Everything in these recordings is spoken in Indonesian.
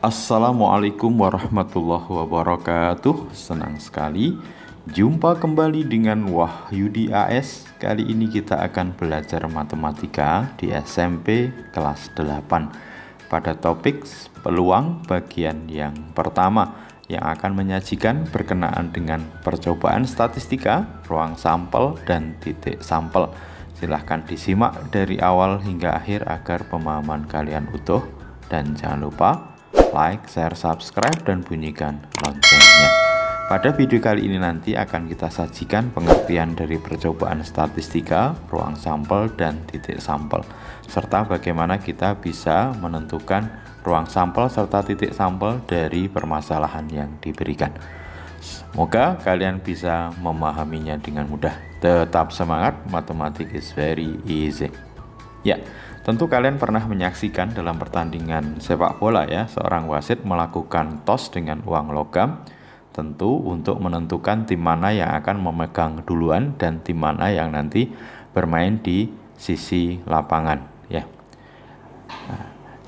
Assalamualaikum warahmatullahi wabarakatuh. Senang sekali jumpa kembali dengan Wahyudi AS. Kali ini kita akan belajar matematika di SMP kelas 8 pada topik peluang bagian yang pertama, yang akan menyajikan berkenaan dengan percobaan statistika, ruang sampel, dan titik sampel. Silahkan disimak dari awal hingga akhir agar pemahaman kalian utuh. Dan jangan lupa like, share, subscribe, dan bunyikan loncengnya. Pada video kali ini nanti akan kita sajikan pengertian dari percobaan statistika, ruang sampel, dan titik sampel, serta bagaimana kita bisa menentukan ruang sampel serta titik sampel dari permasalahan yang diberikan. Semoga kalian bisa memahaminya dengan mudah. Tetap semangat, mathematics is very easy. Ya, tentu kalian pernah menyaksikan dalam pertandingan sepak bola ya, seorang wasit melakukan toss dengan uang logam, tentu untuk menentukan tim mana yang akan memegang duluan dan tim mana yang nanti bermain di sisi lapangan ya.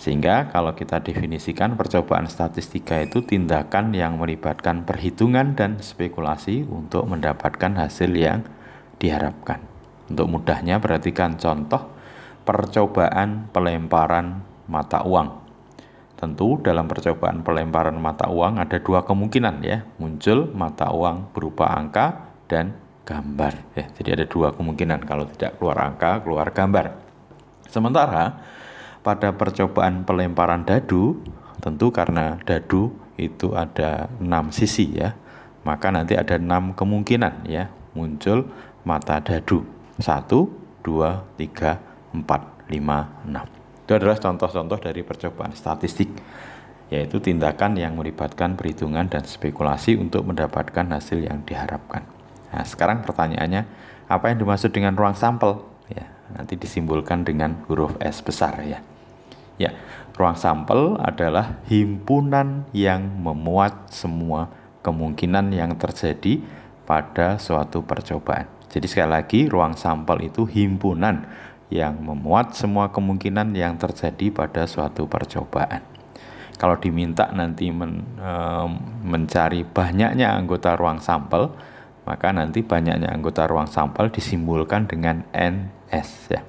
Sehingga kalau kita definisikan percobaan statistika itu tindakan yang melibatkan perhitungan dan spekulasi untuk mendapatkan hasil yang diharapkan. Untuk mudahnya perhatikan contoh percobaan pelemparan mata uang. Tentu dalam percobaan pelemparan mata uang ada dua kemungkinan ya, muncul mata uang berupa angka dan gambar ya. Jadi ada dua kemungkinan, kalau tidak keluar angka, keluar gambar. Sementara pada percobaan pelemparan dadu, tentu karena dadu itu ada 6 sisi ya, maka nanti ada 6 kemungkinan ya, muncul mata dadu. 1, 2, 3, 4, 5, 6. Itu adalah contoh-contoh dari percobaan statistik, yaitu tindakan yang melibatkan perhitungan dan spekulasi untuk mendapatkan hasil yang diharapkan. Nah, sekarang pertanyaannya, apa yang dimaksud dengan ruang sampel? Ya, nanti disimbolkan dengan huruf S besar ya. Ya, ruang sampel adalah himpunan yang memuat semua kemungkinan yang terjadi pada suatu percobaan. Jadi sekali lagi, ruang sampel itu himpunan yang memuat semua kemungkinan yang terjadi pada suatu percobaan. Kalau diminta nanti mencari banyaknya anggota ruang sampel, maka nanti banyaknya anggota ruang sampel disimbolkan dengan NS ya.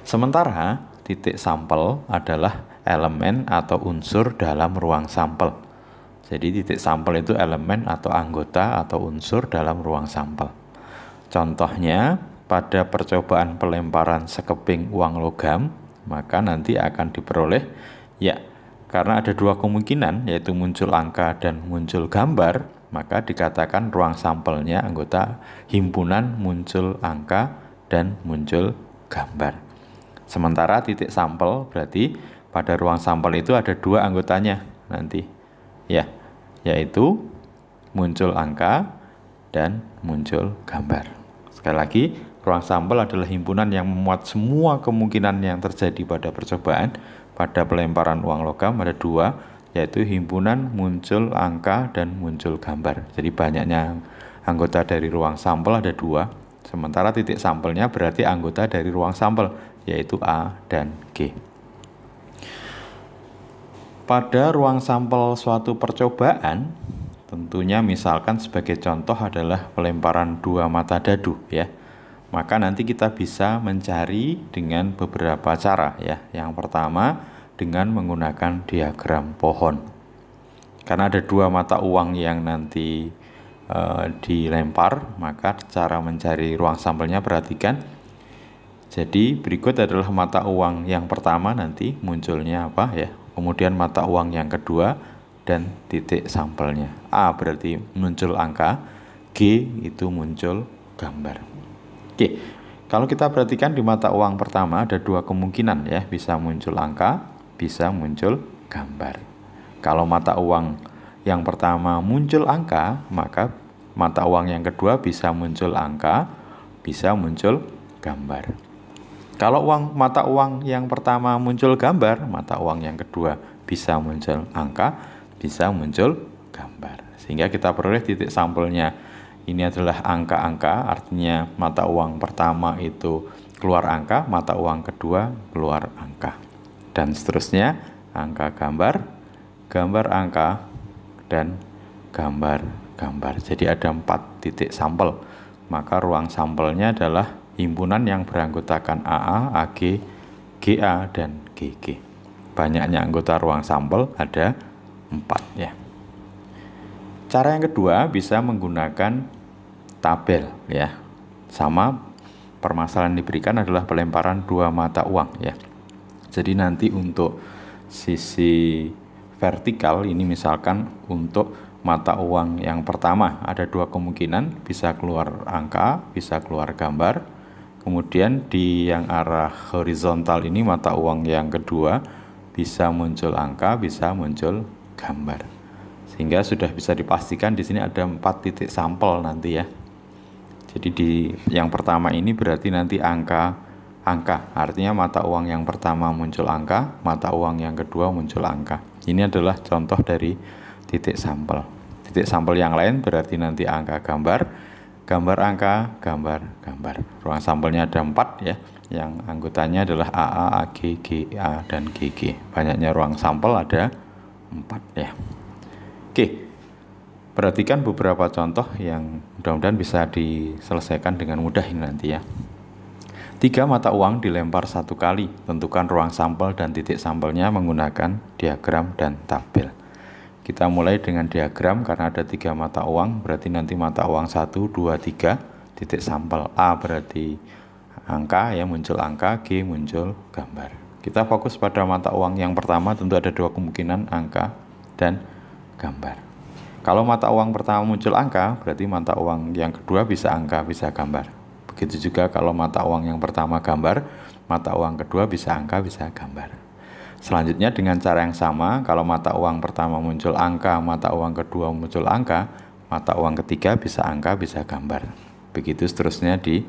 Sementara titik sampel adalah elemen atau unsur dalam ruang sampel. Jadi titik sampel itu elemen atau anggota atau unsur dalam ruang sampel. Contohnya pada percobaan pelemparan sekeping uang logam, maka nanti akan diperoleh ya, karena ada dua kemungkinan, yaitu muncul angka dan muncul gambar, maka dikatakan ruang sampelnya anggota himpunan muncul angka dan muncul gambar. Sementara titik sampel berarti pada ruang sampel itu ada dua anggotanya nanti ya, yaitu muncul angka dan muncul gambar. Sekali lagi, ruang sampel adalah himpunan yang memuat semua kemungkinan yang terjadi pada percobaan. Pada pelemparan uang logam ada dua, yaitu himpunan muncul angka dan muncul gambar. Jadi banyaknya anggota dari ruang sampel ada dua, sementara titik sampelnya berarti anggota dari ruang sampel, yaitu A dan G. Pada ruang sampel suatu percobaan, tentunya misalkan sebagai contoh adalah pelemparan dua mata dadu ya. Maka nanti kita bisa mencari dengan beberapa cara ya. Yang pertama dengan menggunakan diagram pohon. Karena ada dua mata uang yang nanti dilempar, maka cara mencari ruang sampelnya perhatikan. Jadi berikut adalah mata uang yang pertama nanti munculnya apa ya. Kemudian mata uang yang kedua dan titik sampelnya. A berarti muncul angka, G itu muncul gambar. Oke, kalau kita perhatikan di mata uang pertama ada dua kemungkinan ya, bisa muncul angka, bisa muncul gambar. Kalau mata uang yang pertama muncul angka, maka mata uang yang kedua bisa muncul angka, bisa muncul gambar. Kalau mata uang yang pertama muncul gambar, mata uang yang kedua bisa muncul angka, bisa muncul gambar. Sehingga kita peroleh titik sampelnya. Ini adalah angka-angka, artinya mata uang pertama itu keluar angka, mata uang kedua keluar angka. Dan seterusnya, angka gambar, gambar angka, dan gambar. Jadi ada 4 titik sampel. Maka ruang sampelnya adalah himpunan yang beranggotakan AA, AG, GA, dan GG. Banyaknya anggota ruang sampel ada 4 ya. Cara yang kedua bisa menggunakan tabel ya. Sama, permasalahan diberikan adalah pelemparan 2 mata uang ya. Jadi nanti untuk sisi vertikal ini misalkan untuk mata uang yang pertama ada 2 kemungkinan, bisa keluar angka, bisa keluar gambar. Kemudian di yang arah horizontal ini mata uang yang kedua bisa muncul angka, bisa muncul gambar. Sehingga sudah bisa dipastikan di sini ada 4 titik sampel nanti ya. Jadi di yang pertama ini berarti nanti angka, artinya mata uang yang pertama muncul angka, mata uang yang kedua muncul angka. Ini adalah contoh dari titik sampel. Titik sampel yang lain berarti nanti angka, gambar, gambar angka, gambar. Ruang sampelnya ada 4 ya. Yang anggotanya adalah AA, AG, GA, dan GG. Banyaknya ruang sampel ada 4 ya. Oke. Perhatikan beberapa contoh yang mudah-mudahan bisa diselesaikan dengan mudah ini nanti ya. 3 mata uang dilempar 1 kali. Tentukan ruang sampel dan titik sampelnya menggunakan diagram dan tabel. Kita mulai dengan diagram karena ada 3 mata uang. Berarti nanti mata uang 1, 2, 3 titik sampel. A berarti angka ya, muncul angka. G muncul gambar. Kita fokus pada mata uang yang pertama, tentu ada 2 kemungkinan, angka dan gambar. Kalau mata uang pertama muncul angka, berarti mata uang yang kedua bisa angka, bisa gambar. Begitu juga kalau mata uang yang pertama gambar, mata uang kedua bisa angka, bisa gambar. Selanjutnya dengan cara yang sama, kalau mata uang pertama muncul angka, mata uang kedua muncul angka, mata uang ketiga bisa angka, bisa gambar. Begitu seterusnya di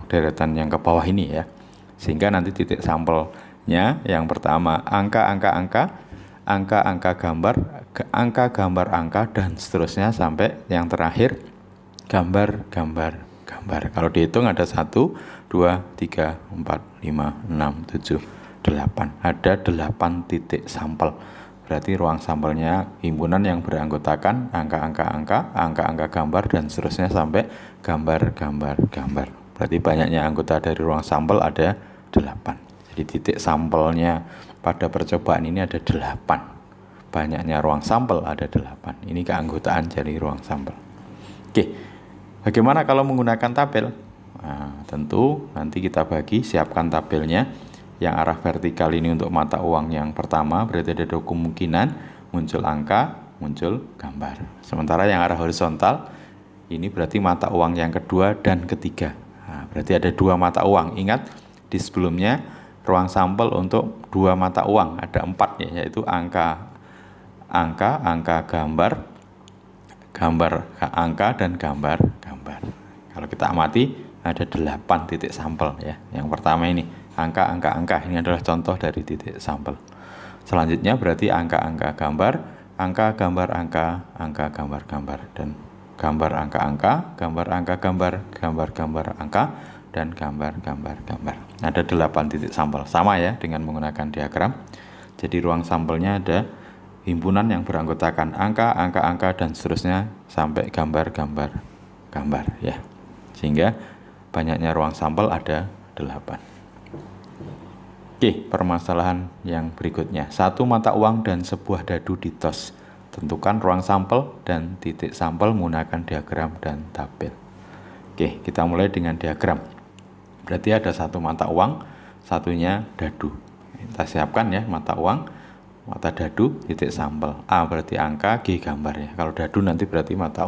deretan yang ke bawah ini ya. Sehingga nanti titik sampelnya yang pertama angka, gambar, angka, dan seterusnya sampai yang terakhir gambar. Kalau dihitung ada 1, 2, 3, 4, 5, 6, 7, 8. Ada 8 titik sampel. Berarti ruang sampelnya himpunan yang beranggotakan angka, gambar, dan seterusnya sampai gambar. Berarti banyaknya anggota dari ruang sampel ada 8. Jadi titik sampelnya pada percobaan ini ada 8. Banyaknya ruang sampel ada 8. Ini keanggotaan dari ruang sampel. Oke, bagaimana kalau menggunakan tabel? Nah, tentu nanti kita siapkan tabelnya. Yang arah vertikal ini untuk mata uang yang pertama, berarti ada 2 kemungkinan, muncul angka, muncul gambar. Sementara yang arah horizontal, ini berarti mata uang yang kedua dan ketiga. Nah, berarti ada 2 mata uang. Ingat, di sebelumnya ruang sampel untuk 2 mata uang ada 4 ya, yaitu angka, gambar, angka, dan gambar. Kalau kita amati ada 8 titik sampel ya. Yang pertama ini angka, ini adalah contoh dari titik sampel. Selanjutnya berarti angka, gambar, angka, gambar, gambar, dan gambar, gambar, angka, dan gambar. Ada 8 titik sampel, sama ya dengan menggunakan diagram. Jadi ruang sampelnya ada himpunan yang beranggotakan angka, dan seterusnya sampai gambar ya. Sehingga banyaknya ruang sampel ada 8. Oke, permasalahan yang berikutnya. 1 mata uang dan sebuah dadu ditos. Tentukan ruang sampel dan titik sampel menggunakan diagram dan tabel. Oke, kita mulai dengan diagram. Berarti ada 1 mata uang, satunya dadu. Kita siapkan ya, mata uang, mata dadu, titik sampel. A berarti angka, G gambar ya. Kalau dadu nanti berarti mata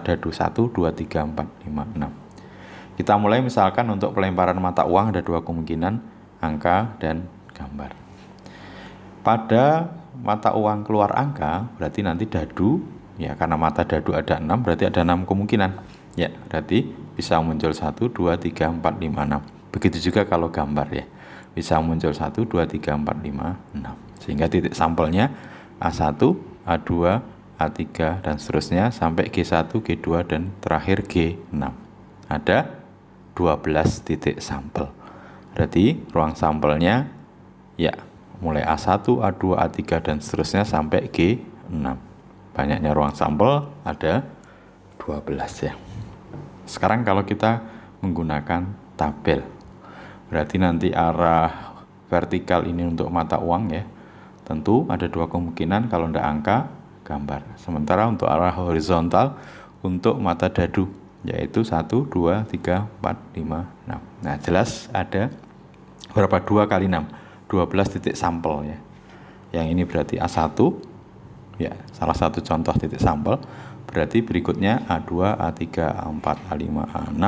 dadu 1, 2, 3, 4, 5, 6. Kita mulai misalkan untuk pelemparan mata uang ada 2 kemungkinan, angka dan gambar. Pada mata uang keluar angka berarti nanti dadu ya, karena mata dadu ada 6 berarti ada 6 kemungkinan ya, berarti bisa muncul 1, 2, 3, 4, 5, 6. Begitu juga kalau gambar ya, bisa muncul 1, 2, 3, 4, 5, 6. Sehingga titik sampelnya A1, A2, A3 dan seterusnya sampai G1, G2 dan terakhir G6. Ada 12 titik sampel. Berarti ruang sampelnya ya mulai A1, A2, A3 dan seterusnya sampai G6. Banyaknya ruang sampel ada 12 ya. Sekarang kalau kita menggunakan tabel, berarti nanti arah vertikal ini untuk mata uang ya. Tentu ada dua kemungkinan, kalau tidak angka gambar. Sementara untuk arah horizontal untuk mata dadu yaitu 1, 2, 3, 4, 5, 6. Nah, jelas ada berapa? 2 kali 6, 12 titik sampel ya. Yang ini berarti A1 ya, salah satu contoh titik sampel. Berarti berikutnya A2, A3, A4, A5, A6,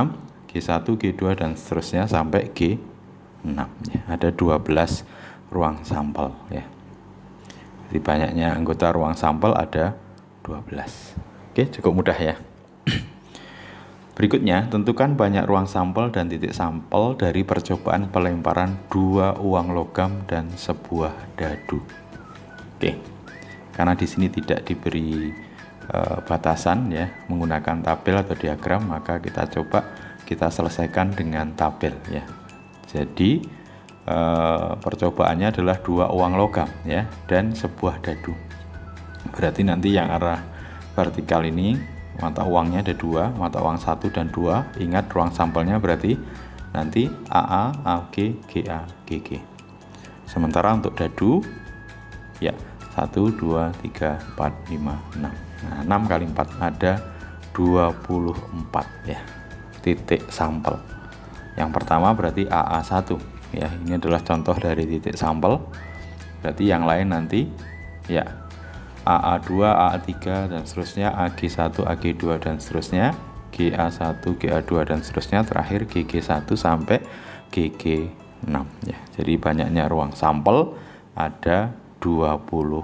G1, G2 dan seterusnya sampai G6 ya. Ada 12 ruang sampel ya. Jadi banyaknya anggota ruang sampel ada 12. Oke, cukup mudah ya. Berikutnya, tentukan banyak ruang sampel dan titik sampel dari percobaan pelemparan 2 uang logam dan sebuah dadu. Oke. Karena di sini tidak diberi batasan ya menggunakan tabel atau diagram, maka kita selesaikan dengan tabel ya. Jadi percobaannya adalah 2 uang logam ya dan sebuah dadu. Berarti nanti yang arah vertikal ini mata uangnya ada 2, mata uang 1 dan 2. Ingat ruang sampelnya berarti nanti AA, AG, GA, GG. Sementara untuk dadu ya 1, 2, 3, 4, 5, 6. Nah, 6 kali 4 ada 24 ya titik sampel. Yang pertama berarti AA1 ya, ini adalah contoh dari titik sampel. Berarti yang lain nanti ya AA2, AA3 dan seterusnya, AG1, AG2 dan seterusnya, GA1, GA2 dan seterusnya, terakhir GG1 sampai GG6 ya. Jadi banyaknya ruang sampel ada 24.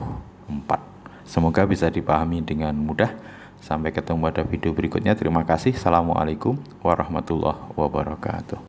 Semoga bisa dipahami dengan mudah. Sampai ketemu pada video berikutnya. Terima kasih. Assalamualaikum warahmatullahi wabarakatuh.